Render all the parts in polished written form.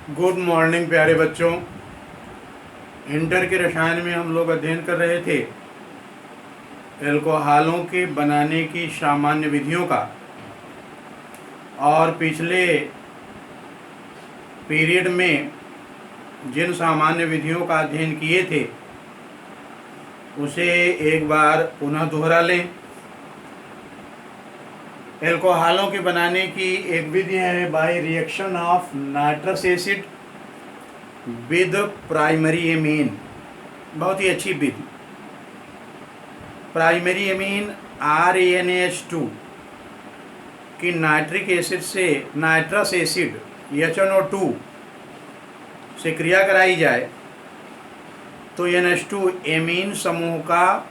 Good morning प्यारे बच्चों। Inter के रसायन में हम लोग अध्ययन कर रहे थे एल्कोहलों के बनाने की सामान्य विधियों का, और पिछले पीरियड में जिन सामान्य विधियों का अध्ययन किए थे उसे एक बार पुनः दोहरा लें। एल्कोहलों के बनाने की एक विधि है by reaction of nitrous acid with primary amine. बहुत ही अच्छी विधि। प्राइमरी एमीन RaNH2 की नाइट्रिक एसिड से नाइट्रस एसिड HNO2 से क्रिया कराई जाए तो NH2 एमीन समूह का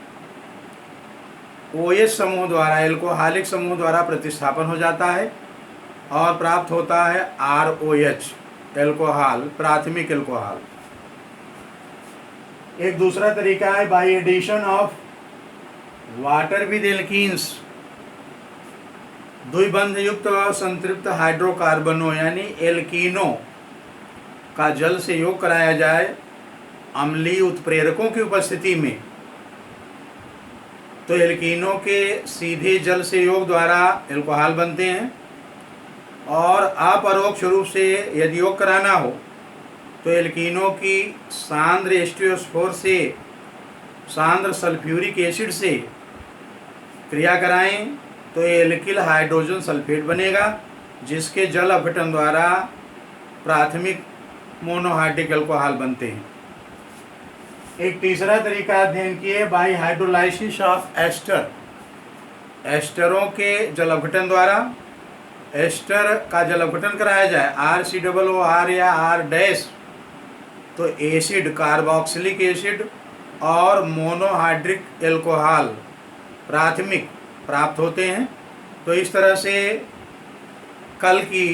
OH समूह द्वारा, एल्कोहलिक समूह द्वारा प्रतिस्थापन हो जाता है और प्राप्त होता है ROH एल्कोहल, प्राथमिक एल्कोहल। एक दूसरा तरीका है by addition of water with alkenes, द्विबंध युक्त संतृप्त हाइड्रोकार्बनों यानी एल्कीनों का जल से योग कराया जाए अम्लीय उत्प्रेरकों की उपस्थिति में, तो एल्कीनों के सीधे जल से योग द्वारा एल्कोहल बनते हैं। और अपरोक्ष रूप से यदि योग कराना हो तो एल्कीनों की सांद्र H2SO4 से सांद्र सल्फ्यूरिक एसिड से क्रिया कराएं तो एल्किल हाइड्रोजन सल्फेट बनेगा, जिसके जल अपघटन द्वारा प्राथमिक मोनोहाइड्रिक एल्कोहल बनते हैं। एक तीसरा तरीका अध्ययन किए बाय हाइड्रोलाइसिस ऑफ एस्टर, एस्टरों के जल अपघटन द्वारा एस्टर का जल अपघटन कराया जाए RCOOR या R- तो एसिड कार्बोक्सिलिक एसिड और मोनोहाइड्रिक एल्कोहल प्राथमिक प्राप्त होते हैं। तो इस तरह से कल की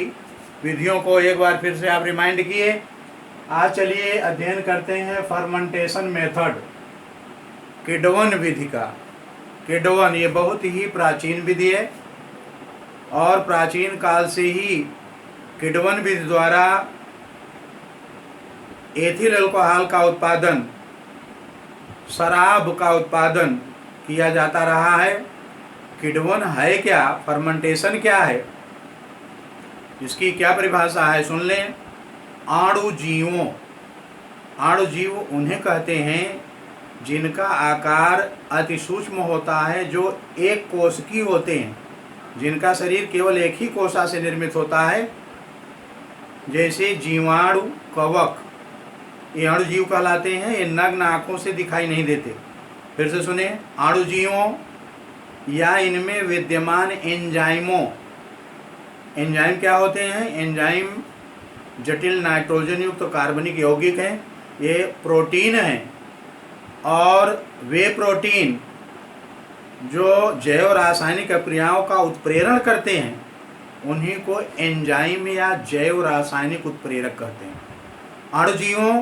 विधियों को एक बार फिर से आप रिमाइंड किए। आज चलिए अध्ययन करते हैं फर्मेंटेशन मेथड, किण्वन विधि का। किण्वन ये बहुत ही प्राचीन विधि है और प्राचीन काल से ही किण्वन विधि द्वारा एथिल अल्कोहल का उत्पादन, शराब का उत्पादन किया जाता रहा है। किण्वन है क्या, फर्मेंटेशन क्या है, इसकी क्या परिभाषा है सुन लें। अणुजीवों, अणुजीव उन्हें कहते हैं जिनका आकार अति सूक्ष्म होता है, जो एक कोशिकीय होते हैं, जिनका शरीर केवल एक ही कोशिका से निर्मित होता है, जैसे जीवाणु, कवक, ये अणुजीव कहलाते हैं। ये नग्न आँखों से दिखाई नहीं देते। फिर से सुने, अणुजीवों या इनमें विद्यमान एंजाइमों। एंजाइम क्या होते हैं? एंजाइम जटिल नाइट्रोजन युक्त कार्बनिक यौगिक हैं, ये प्रोटीन हैं, और वे प्रोटीन जो जैव रासायनिक क्रियाओं का उत्प्रेरण करते हैं उन्हीं को एंजाइम या जैव रासायनिक उत्प्रेरक कहते हैं। अणुजीवों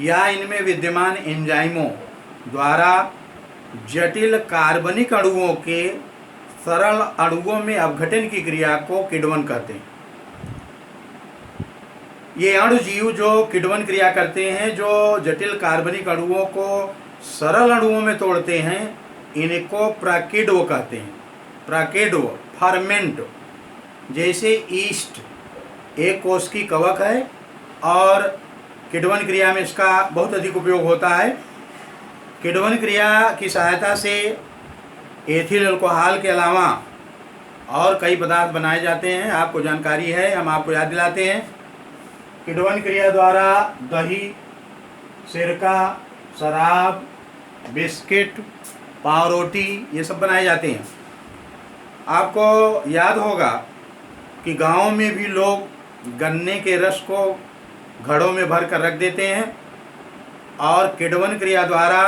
या इनमें विद्यमान एंजाइमों द्वारा जटिल कार्बनिक अणुओं के सरल अणुओं में अपघटन की क्रिया को किण्वन कहते हैं। ये अणुजीव जो किण्वन क्रिया करते हैं, जो जटिल कार्बनिक अणुओं को सरल अणुओं में तोड़ते हैं, इनको प्राकिण्व कहते हैं। प्राकिण्व, फर्मेंट, जैसे ईस्ट एक कोश की कवक है और किण्वन क्रिया में इसका बहुत अधिक उपयोग होता है। किण्वन क्रिया की सहायता से एथिल अल्कोहल के अलावा और कई पदार्थ बनाए जाते हैं, आपको जानकारी है, हम आपको याद दिलाते हैं। किण्वन क्रिया द्वारा दही, सिरका, शराब, बिस्किट, पावरोटी ये सब बनाए जाते हैं। आपको याद होगा कि गाँव में भी लोग गन्ने के रस को घड़ों में भर कर रख देते हैं और किण्वन क्रिया द्वारा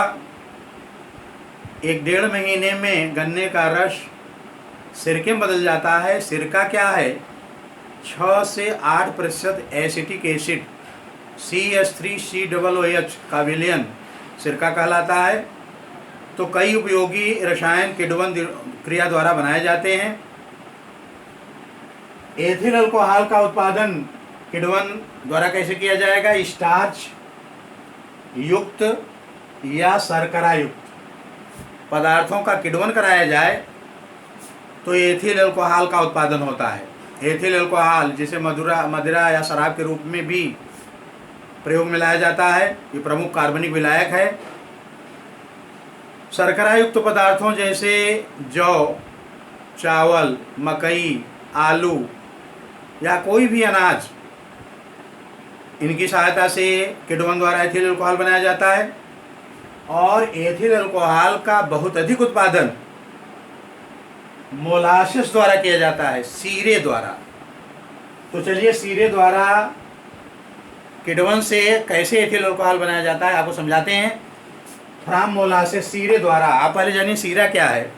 1-1.5 महीने में गन्ने का रस सिरके में बदल जाता है। सिरका क्या है? 6 से 8% एसिटिक एसिड CH3COOH का विलयन सिरका कहलाता है। तो कई उपयोगी रसायन किण्वन क्रिया द्वारा बनाए जाते हैं। एथिल अल्कोहल का उत्पादन किण्वन द्वारा कैसे किया जाएगा? स्टार्च युक्त या शर्करा युक्त पदार्थों का किण्वन कराया जाए तो एथिल अल्कोहल का उत्पादन होता है। एथिल अल्कोहल जिसे मदिरा या शराब के रूप में भी प्रयोग में लाया जाता है, ये प्रमुख कार्बनिक विलायक है। शर्करा युक्त पदार्थों जैसे जौ, चावल, मकई, आलू या कोई भी अनाज, इनकी सहायता से किण्वन द्वारा एथिल अल्कोहल बनाया जाता है। और एथिल अल्कोहल का बहुत अधिक उत्पादन मोलासेस द्वारा किया जाता है, सीरे द्वारा। तो चलिए सीरे द्वारा किण्वन से कैसे एथिल अल्कोहल बनाया जाता है आपको समझाते हैं। फ्रॉम मोलासेस, सीरे द्वारा। आप पहले जानिए सीरा क्या है।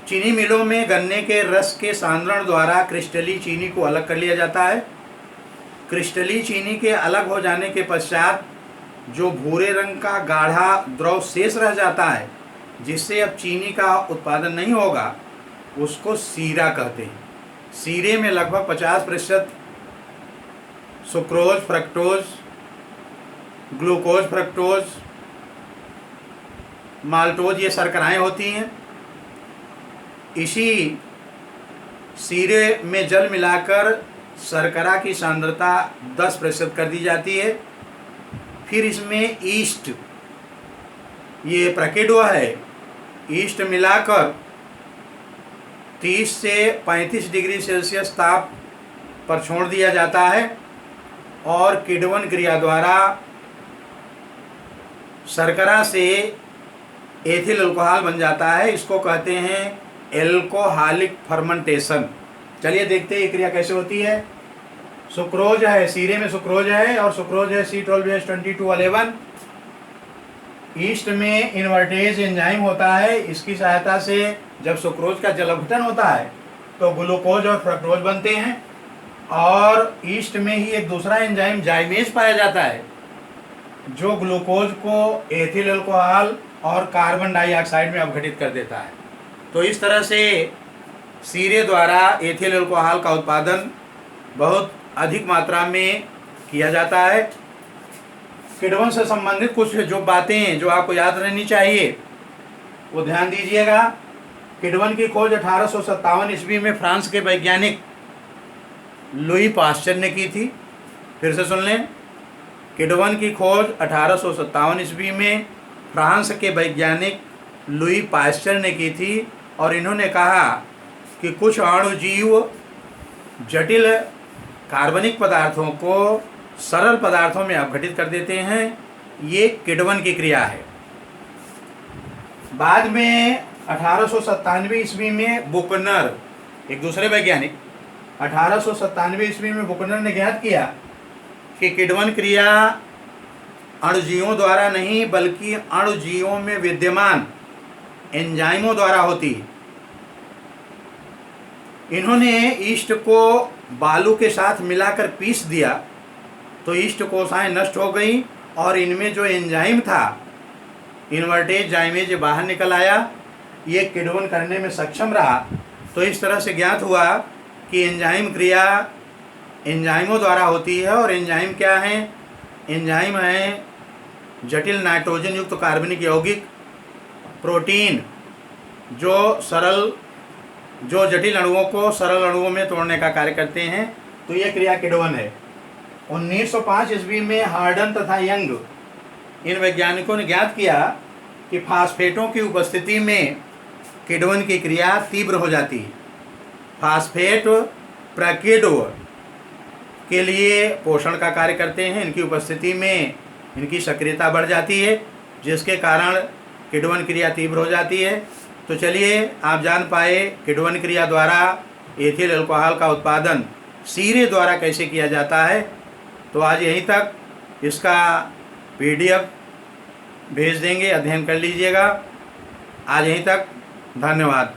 चीनी मिलों में गन्ने के रस के सांद्रण द्वारा क्रिस्टली चीनी को अलग कर लिया जाता है। क्रिस्टली चीनी के अलग हो जाने के पश्चात जो भूरे रंग का गाढ़ा द्रव शेष रह जाता है, जिससे अब चीनी का उत्पादन नहीं होगा, उसको सीरा कहते हैं। सीरे में लगभग 50% sucrose, fructose, glucose, fructose, maltose ये शर्कराएं होती हैं। इसी सीरे में जल मिलाकर शर्करा की सांद्रता 10% कर दी जाती है। फिर इसमें ईस्ट, ये प्रकिण्व है, ईस्ट मिलाकर 30 से 35 डिग्री सेल्सियस ताप पर छोड़ दिया जाता है और किण्वन क्रिया द्वारा शर्करा से एथिल अल्कोहल बन जाता है। इसको कहते हैं एल्कोहलिक फर्मेंटेशन। चलिए देखते हैं ये क्रिया कैसे होती है। सुक्रोज है, सीरे में सुक्रोज है और सुक्रोज है C12H2211। ईस्ट में इन्वर्टेज एंजाइम होता है, इसकी सहायता से जब सुक्रोज का जल अपघटन होता है तो ग्लूकोज और फ्रक्टोज बनते हैं। और ईस्ट में ही एक दूसरा एंजाइम जाइमेज पाया जाता है जो ग्लूकोज को एथिल अल्कोहल और कार्बन डाइऑक्साइड में अपघटित कर देता है। तो इस तरह से सीरे द्वारा एथिल अल्कोहल का उत्पादन बहुत अधिक मात्रा में किया जाता है। किण्वन से संबंधित कुछ जो बातें जो आपको याद रहनी चाहिए वो ध्यान दीजिएगा। किण्वन की खोज 1857 ईस्वी में फ्रांस के वैज्ञानिक लुई पास्चर ने की थी। फिर से सुन लें, किण्वन की खोज 1857 ईस्वी में फ्रांस के वैज्ञानिक लुई पास्चर ने की थी और इन्होंने कहा कि कुछ अणुजीव जटिल कार्बनिक पदार्थों को सरल पदार्थों में अपघटित कर देते हैं। ये किण्वन की क्रिया है। बाद में 1897 ईस्वी में बुकनर, एक दूसरे वैज्ञानिक, 1897 ईस्वी में बुकनर ने ज्ञात किया कि किण्वन क्रिया अणुजीवों द्वारा नहीं बल्कि अणुजीवों में विद्यमान एंजाइमों द्वारा होती है। इन्होंने ईस्ट को बालू के साथ मिलाकर पीस दिया तो ईस्ट कोशिकाएं नष्ट हो गई और इनमें जो एंजाइम था इन्वर्टेज जाइमेज बाहर निकल आया। ये किण्वन करने में सक्षम रहा। तो इस तरह से ज्ञात हुआ कि एंजाइम क्रिया एंजाइमों द्वारा होती है। और एंजाइम क्या है? एंजाइम है जटिल नाइट्रोजन युक्त कार्बनिक यौगिक प्रोटीन जो जटिल अणुओं को सरल अणुओं में तोड़ने का कार्य करते हैं। तो यह क्रिया किण्वन है। 1905 ईस्वी में हार्डन तथा यंग, इन वैज्ञानिकों ने ज्ञात किया कि फास्फेटों की उपस्थिति में किण्वन की क्रिया तीव्र हो जाती है। फास्फेट प्रकिण्व के लिए पोषण का कार्य करते हैं। इनकी उपस्थिति में इनकी सक्रियता बढ़ जाती है जिसके कारण किण्वन क्रिया तीव्र हो जाती है। तो चलिए आप जान पाए किण्वन क्रिया द्वारा एथिल अल्कोहल का उत्पादन सीरे द्वारा कैसे किया जाता है। तो आज यहीं तक, इसका PDF भेज देंगे, अध्ययन कर लीजिएगा। आज यहीं तक, धन्यवाद।